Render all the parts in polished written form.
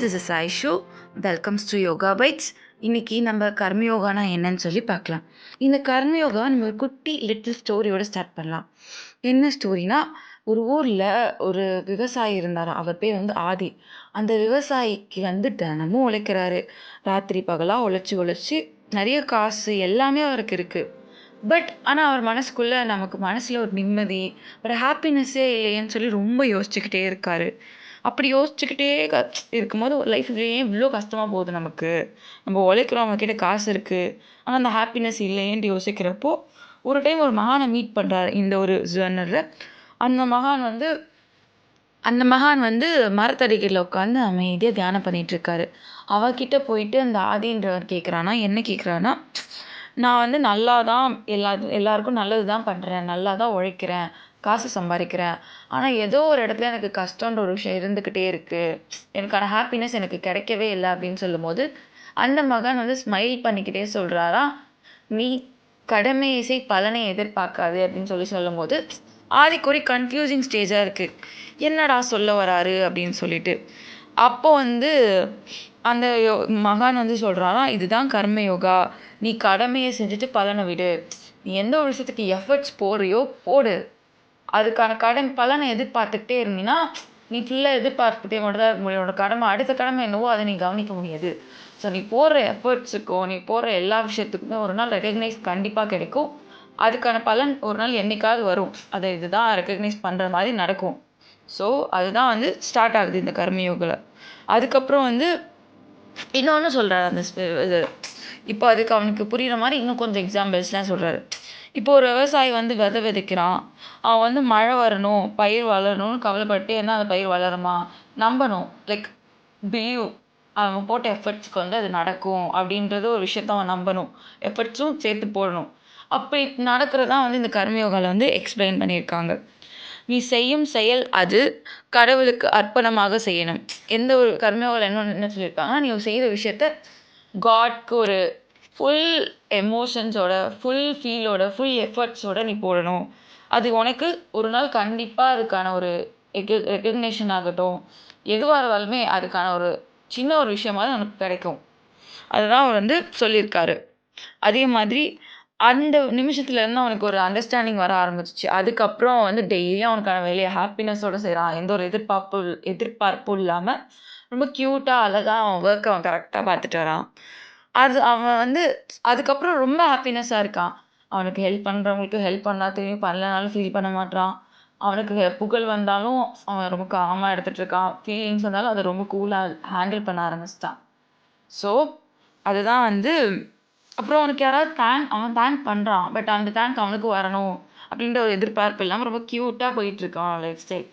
This is Aishu. Welcomes to Yoga bytes. இன்னைக்கு நம்ம கர்மயோகானா என்னன்னு சொல்லி பார்க்கலாம். இந்த கர்மயோகா நம்ம ஒரு குட்டி லிட்டில் ஸ்டோரியோட ஸ்டார்ட் பண்ணலாம். என்ன ஸ்டோரினா, ஒரு ஊரில் ஒரு விவசாயி இருந்தார். அவர் பேர் வந்து ஆதி. அந்த விவசாயிக்கு வந்து தினமும் உழைக்கிறாரு. ராத்திரி பகலாக உழைச்சி உழைச்சி நிறைய காசு எல்லாமே அவருக்கு இருக்குது. பட் ஆனால் அவர் மனசுக்குள்ளே நமக்கு மனசில் ஒரு நிம்மதி, ஒரு ஹாப்பினஸ்ஸே இல்லையேன்னு சொல்லி ரொம்ப யோசிச்சுக்கிட்டே இருக்காரு. அப்படி யோசிச்சுக்கிட்டே இருக்கும்போது ஒரு லைஃப் ஏன் இவ்வளோ கஷ்டமாக போகுது நமக்கு, நம்ம உழைக்கிறோம், அவங்கக்கிட்ட காசு இருக்குது, ஆனால் அந்த ஹாப்பினஸ் இல்லையேன்ட்டு யோசிக்கிறப்போ ஒரு டைம் ஒரு மகானை மீட் பண்ணுறாரு இந்த ஒரு ஜர்னலில். அந்த மகான் வந்து மரத்தடிக்கையில் உட்காந்து அமைதியாக தியானம் பண்ணிகிட்டு இருக்காரு. அவகிட்ட போயிட்டு அந்த ஆதின்றவர் கேட்குறான்னா, என்ன கேட்குறான்னா, நான் வந்து நல்லா தான் எல்லாருக்கும் நல்லது தான் பண்ணுறேன், நல்லா தான் உழைக்கிறேன், காசு சம்பாதிக்கிறேன், ஆனால் ஏதோ ஒரு இடத்துல எனக்கு கஷ்டன்ற ஒரு விஷயம் இருந்துக்கிட்டே இருக்குது, எனக்கான ஹாப்பினஸ் எனக்கு கிடைக்கவே இல்லை அப்படின்னு சொல்லும்போது அந்த மகன் வந்து ஸ்மைல் பண்ணிக்கிட்டே சொல்கிறாரா, நீ கடமையை செய், பலனை எதிர்பார்க்காது அப்படின்னு சொல்லும்போது ஆதிக்கு ஒரு கன்ஃபியூசிங் ஸ்டேஜாக இருக்குது. என்னடா சொல்ல வராரு அப்படின்னு சொல்லிட்டு அப்போ வந்து அந்த மகான் வந்து சொல்கிறாராம், இதுதான் கர்மயோகா, நீ கடமையை செஞ்சுட்டு பலனை விடு. நீ எந்த ஒரு விஷயத்துக்கு எஃபர்ட்ஸ் போடுறியோ போடு, அதுக்கான பலனை எதிர்பார்த்துக்கிட்டே இருந்தீங்கன்னா நீ ஃபுல்லாக எதிர்பார்த்துக்கிட்டே மட்டும் தான் உன்னோட கடமை, அடுத்த கடமை என்னவோ அதை நீ கவனிக்க முடியாது. ஸோ நீ போடுற எஃபர்ட்ஸுக்கும் நீ போடுற எல்லா விஷயத்துக்குமே ஒரு நாள் ரெகக்னைஸ் கண்டிப்பாக கிடைக்கும். அதுக்கான பலன் ஒரு நாள் என்றைக்காவது வரும். அதை இதுதான் ரெகக்னைஸ் பண்ணுற மாதிரி நடக்கும். ஸோ அதுதான் வந்து ஸ்டார்ட் ஆகுது இந்த கர்மயோகில். அதுக்கப்புறம் வந்து இன்னொன்று சொல்கிறாரு அந்த இது. இப்போ அதுக்கு அவனுக்கு புரிகிற மாதிரி இன்னும் கொஞ்சம் எக்ஸாம்பிள்ஸ்லாம் சொல்கிறாரு. இப்போ ஒரு விவசாயி வந்து விதை விதைக்கிறான். அவன் வந்து மழை வரணும், பயிர் வளரணும்னு கவலைப்பட்டு என்ன அந்த பயிர் வளருமா, நம்பணும். லைக் பிலீவ், அவன் போட்ட எஃபர்ட்ஸ்க்கு வந்து அது நடக்கும் அப்படின்றது ஒரு விஷயத்த அவன் நம்பணும், எஃபர்ட்ஸும் சேர்த்து போடணும். அப்படி நடக்கிறதான் வந்து இந்த கர்மயோகாவில் வந்து எக்ஸ்பிளைன் பண்ணியிருக்காங்க. நீ செய்யும் செயல் அது கடவுளுக்கு அர்ப்பணமாக செய்யணும். எந்த ஒரு கர்மயோகாவில் என்ன சொல்லியிருக்காங்கன்னா, நீ செய்கிற விஷயத்த காட்க்கு ஒரு ஃபுல் எமோஷன்ஸோட, ஃபுல் ஃபீலோட, ஃபுல் எஃபர்ட்ஸோட நீ போடணும். அது உனக்கு ஒரு நாள் கண்டிப்பாக அதுக்கான ஒரு ரெகக்னேஷன் ஆகட்டும், எதுவாக இருந்தாலுமே அதுக்கான ஒரு சின்ன ஒரு விஷயமாவது உனக்கு கிடைக்கும். அதுதான் அவர் வந்து சொல்லியிருக்காரு. அதே மாதிரி அந்த நிமிஷத்துலேருந்து அவனுக்கு ஒரு அண்டர்ஸ்டாண்டிங் வர ஆரம்பிச்சிச்சு. அதுக்கப்புறம் வந்து டெய்லியும் அவனுக்கான வேலையை ஹாப்பினஸோடு செய்கிறான். எந்த ஒரு எதிர்பார்ப்பும் இல்லாமல் ரொம்ப க்யூட்டாக அழகாக அவன் ஒர்க்கை அவன் கரெக்டாக பார்த்துட்டு வரான். அவன் வந்து அதுக்கப்புறம் ரொம்ப ஹாப்பினஸ்ஸாக இருக்கான். அவனுக்கு ஹெல்ப் பண்ணுறவங்களுக்கு ஹெல்ப் பண்ணால் தெரியும், பண்ணலனாலும் ஃபீல் பண்ண மாட்டான். அவனுக்கு புகழ் வந்தாலும் அவன் ரொம்ப காமாக எடுத்துகிட்டு இருக்கான். ஃபீலிங்ஸ் வந்தாலும் அதை ரொம்ப கூலாக ஹேண்டில் பண்ண ஆரம்பிச்சிட்டான். ஸோ அதுதான் வந்து அப்புறம் அவனுக்கு யாராவது அவன் தேங்க் பண்ணுறான். பட் அந்த தேங்க் அவனுக்கு வரணும் அப்படின்ற ஒரு எதிர்பார்ப்பு இல்லாமல் ரொம்ப க்யூட்டாக போயிட்டுருக்கான் அவன் லைஃப் ஸ்டைல்.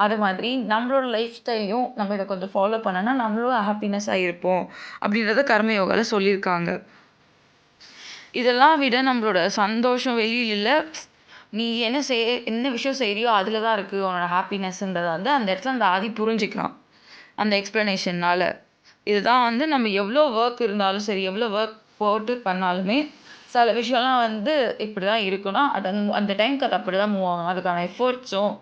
அது மாதிரி நம்மளோட லைஃப் ஸ்டைலையும் நம்ம இதை கொஞ்சம் ஃபாலோ பண்ணோன்னா நம்மளும் ஹாப்பினஸ்ஸாக இருப்போம் அப்படின்றத கர்மயோகாவில் சொல்லியிருக்காங்க. இதெல்லாம் விட நம்மளோட சந்தோஷம் வெளியில் இல்லை, நீ என்ன விஷயம் செய்கிறியோ அதில் தான் இருக்குது உன்னோட ஹாப்பினஸ்ன்றதை வந்து அந்த இடத்துல அந்த ஆதி புரிஞ்சுக்கிறான் அந்த எக்ஸ்ப்ளனேஷன்னால். இதுதான் வந்து நம்ம எவ்வளோ ஒர்க் இருந்தாலும் சரி, எவ்வளோ ஒர்க் போட்டு பண்ணாலுமே சில விஷயம்லாம் வந்து இப்படி தான் இருக்குன்னா அந்த டைமுக்கு அது அப்படி தான் மூவ் ஆகணும். அதுக்கான எஃபோர்ட்ஸும்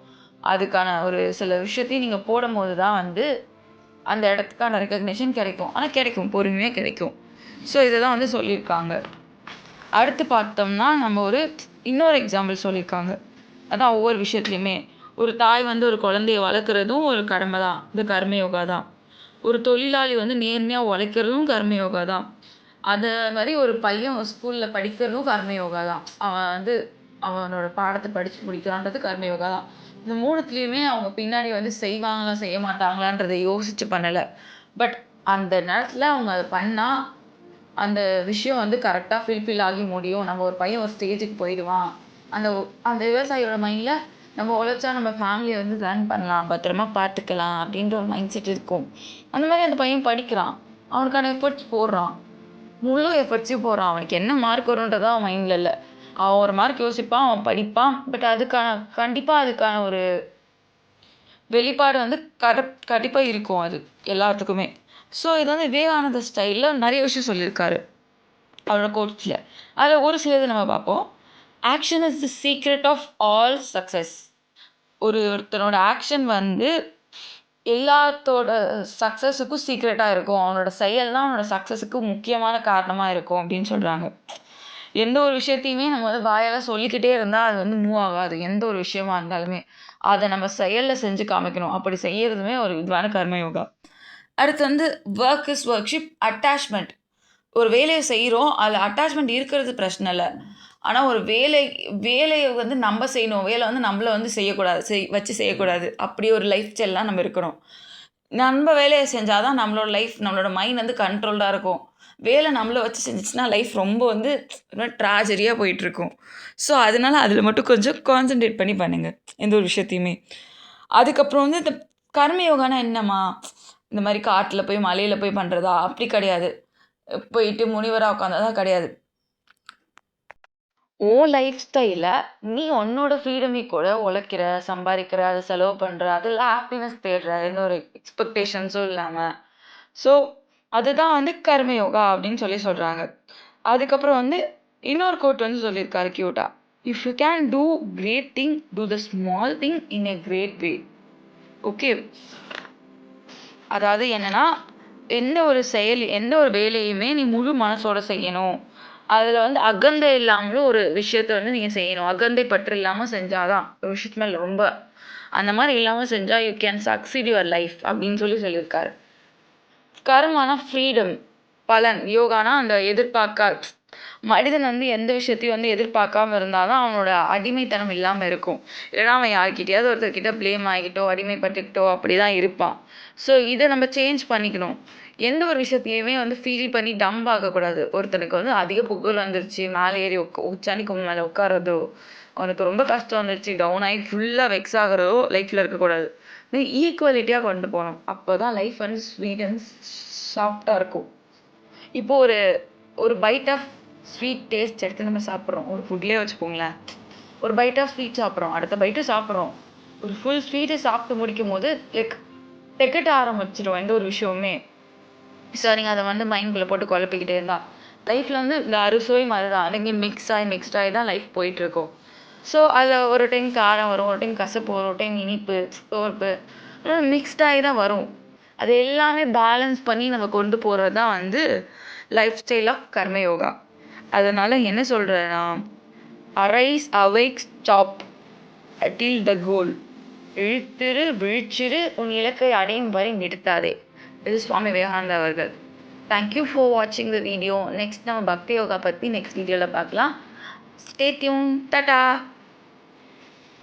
அதுக்கான ஒரு சில விஷயத்தையும் நீங்கள் போடும்போது தான் வந்து அந்த இடத்துக்கான ரெக்கக்னேஷன் கிடைக்கும். ஆனால் கிடைக்கும், பொறுமையாக கிடைக்கும். ஸோ இதை தான் வந்து சொல்லியிருக்காங்க. அடுத்து பார்த்தோம்னா நம்ம இன்னொரு எக்ஸாம்பிள் சொல்லியிருக்காங்க. அதான் ஒவ்வொரு விஷயத்துலையுமே ஒரு தாய் வந்து ஒரு குழந்தைய வளர்க்குறதும் ஒரு கடமை தான், இந்த கர்மயோகா தான். ஒரு தொழிலாளி வந்து நேர்மையாக உழைக்கிறதும் கர்மயோகா தான். அதே மாதிரி ஒரு பையன் ஸ்கூலில் படிக்கிறதும் கர்மயோகா தான். அவன் வந்து அவனோட பாடத்தை படித்து முடிக்கிறான்றது கர்மயோகா தான். இந்த மூணுத்துலேயுமே அவங்க பின்னாடி வந்து செய்வாங்களா செய்ய மாட்டாங்களான்றதை யோசித்து பண்ணலை. பட் அந்த நேரத்தில் அவங்க அதை பண்ணால் அந்த விஷயம் வந்து கரெக்டாக ஃபில்ஃபில் ஆகி முடியும். நம்ம ஒரு பையன் ஒரு ஸ்டேஜுக்கு போயிடுவான். அந்த அந்த விவசாயியோட மைண்டில் நம்ம உழைச்சா நம்ம ஃபேமிலியை வந்து ரன் பண்ணலாம், பத்திரமா பார்த்துக்கலாம் அப்படின்ற ஒரு மைண்ட் செட் இருக்கும். அந்த மாதிரி அந்த பையன் படிக்கிறான், அவனுக்கான எஃபர்ட்ஸ் போடுறான், முழு எஃபர்ட்ஸையும் போடுறான். அவனுக்கு என்ன மார்க் வரும்ன்றதா அவன் மைண்டில் இல்லை. அவன் ஒரு மார்க் யோசிப்பான், அவன் படிப்பான். பட் கண்டிப்பாக அதுக்கான ஒரு வெளிப்பாடு வந்து கண்டிப்பாக இருக்கும் அது எல்லாத்துக்குமே. ஸோ இது வந்து விவேகானந்த ஸ்டைலில் நிறைய விஷயம் சொல்லியிருக்காரு அவரோட கோட்ஸில். அதில் ஒரு சிலது நம்ம பார்ப்போம். Action is the secret of all success. ஒருத்தனோட ஆக்ஷன் வந்து எல்லாத்தோட சக்ஸஸுக்கும் சீக்ரெட்டாக இருக்கும். அவனோட செயல் தான் அவனோட சக்ஸஸுக்கு முக்கியமான காரணமாக இருக்கும் அப்படின்னு சொல்கிறாங்க. எந்த ஒரு விஷயத்தையுமே நம்ம வந்து வாயால் சொல்லிக்கிட்டே இருந்தால் அது வந்து மூவ் ஆகாது. எந்த ஒரு விஷயமா இருந்தாலுமே அதை நம்ம செயலில் செஞ்சு காமிக்கணும். அப்படி செய்யறதுமே ஒரு இதுவான கர்மயோகா. அடுத்து வந்து ஒர்க் இஸ் ஒர்க்ஷிப் அட்டாச்மெண்ட். ஒரு வேலையை செய்கிறோம், அதில் அட்டாச்மெண்ட் இருக்கிறது பிரச்சனை இல்லை. ஆனால் ஒரு வேலையை வந்து நம்ம செய்யணும். வேலை வந்து நம்மளை வந்து செய்யக்கூடாது, வச்சு செய்யக்கூடாது. அப்படி ஒரு லைஃப் ஸ்டைல்லாம் நம்ம இருக்கணும். நம்ம வேலையை செஞ்சால் தான் நம்மளோட லைஃப், நம்மளோட மைண்ட் வந்து கண்ட்ரோல்டாக இருக்கும். வேலை நம்மளை வச்சு செஞ்சிச்சுன்னா லைஃப் ரொம்ப வந்து ட்ராஜடியாக போயிட்டுருக்கும். ஸோ அதனால அதில் மட்டும் கொஞ்சம் கான்சன்ட்ரேட் பண்ணி பண்ணுங்கள் எந்த ஒரு விஷயத்தையுமே. அதுக்கப்புறம் வந்து இந்த கர்மயோகானா என்னம்மா, இந்த மாதிரி காட்டில் போய் மலையில் போய் பண்ணுறதா? அப்படி கிடையாது. போயிட்டு முனிவராக உட்காந்ததா கிடையாது. உன் லைஃப் ஸ்டைலை நீ உன்னோட ஃப்ரீடமே கூட உழைக்கிற, சம்பாதிக்கிற, அதை செலவு பண்ணுற, அதில் ஹாப்பினஸ் தேடுற, எந்த ஒரு எக்ஸ்பெக்டேஷன்ஸும் இல்லாமல். ஸோ அதுதான் வந்து கர்மயோகா அப்படின்னு சொல்கிறாங்க. அதுக்கப்புறம் வந்து இன்னொரு கோட் வந்து சொல்லியிருக்காரு கியூட்டா. If you can do great thing, do the small thing in a great way. Okay, அதாவது என்னன்னா, எந்த ஒரு எந்த ஒரு வேலையுமே நீ முழு மனசோட செய்யணும். அதில் வந்து அகந்தை இல்லாமலும் ஒரு விஷயத்த வந்து நீங்கள் செய்யணும். அகந்தை பற்று இல்லாமல் செஞ்சாதான் ஒரு விஷயத்து மேலே ரொம்ப அந்த மாதிரி இல்லாமல் செஞ்சால் you can succeed your life அப்படின்னு சொல்லியிருக்காரு. கர்மானா ஃப்ரீடம், பலன். யோகானா அந்த மனிதன் வந்து எந்த விஷயத்தையும் வந்து எதிர்பார்க்காம இருந்தால் தான் அவனோட அடிமைத்தனம் இல்லாமல் இருக்கும். இல்லைனா அவன் யார்கிட்டயாவது ஒருத்தர்கிட்ட ப்ளேம் ஆகிக்கிட்டோ அடிமைப்பட்டுக்கிட்டோ அப்படி தான் இருப்பான். ஸோ இதை நம்ம சேஞ்ச் பண்ணிக்கணும். எந்த ஒரு விஷயத்தையுமே வந்து ஃபீல் பண்ணி டம்ப் ஆகக்கூடாது. ஒருத்தனுக்கு வந்து அதிக புகழ் வந்துருச்சு, மேலே ஏறி உச்சாணிக்கு மேலே உட்காரதோ, அவனுக்கு ரொம்ப கஷ்டம் வந்துருச்சு, டவுன் ஆகி ஃபுல்லாக வெக்ஸ் ஆகிறதோ லைஃப்பில் இருக்கக்கூடாது. ஈக்குவலிட்டியாக கொண்டு போகணும். அப்போ தான் லைஃப் வந்து ஸ்வீட் அண்ட் சாஃப்டாக இருக்கும். இப்போது ஒரு பைட் ஆஃப் ஸ்வீட் டேஸ்ட் எடுத்து நம்ம சாப்பிட்றோம். ஒரு ஃபுட்லேயே வச்சுக்கோங்களேன். ஒரு பைட் ஆஃப் ஸ்வீட் சாப்பிட்றோம், அடுத்த பைட்டு சாப்பிட்றோம். ஒரு ஃபுல் ஸ்வீட்டை சாப்பிட்டு முடிக்கும் போது தெக்கட்ட ஆரம்பிச்சிடும் எந்த ஒரு விஷயமுமே. ஸோ நீங்கள் அதை வந்து மைண்ட்குள்ளே போட்டு குழப்பிக்கிட்டே இருந்தால் லைஃப்பில் வந்து இந்த அறுசுவை மாதிரி தான். நீங்கள் மிக்ஸ் ஆகி தான் லைஃப் போயிட்டுருக்கோம். ஸோ அதில் ஒரு டைம் காரம் வரும், ஒரு டைம் கசப்பு வரும், ஒரு டைம் இனிப்பு, தோர்ப்பு, மிக்ஸ்டாகி தான் வரும். அது எல்லாமே பேலன்ஸ் பண்ணி நம்ம கொண்டு போகிறது தான் வந்து லைஃப் ஸ்டைல் ஆஃப் கர்மயோகா. அதனால் என்ன சொல்கிறேன்னா, அரைஸ் அவைக் ஸ்டாப் அட்டில் த கோல். இழுத்திரு விழிச்சிரு, உன் இலக்கை அடையும் வரை நிறுத்தாதே. இது சுவாமி விவேகானந்தா அவர்கள். தேங்க்யூ ஃபார் வாட்சிங் த வீடியோ. நெக்ஸ்ட் நம்ம பக்தி யோகா பற்றி நெக்ஸ்ட் வீடியோவில் பார்க்கலாம். Stay tuned. டாடா.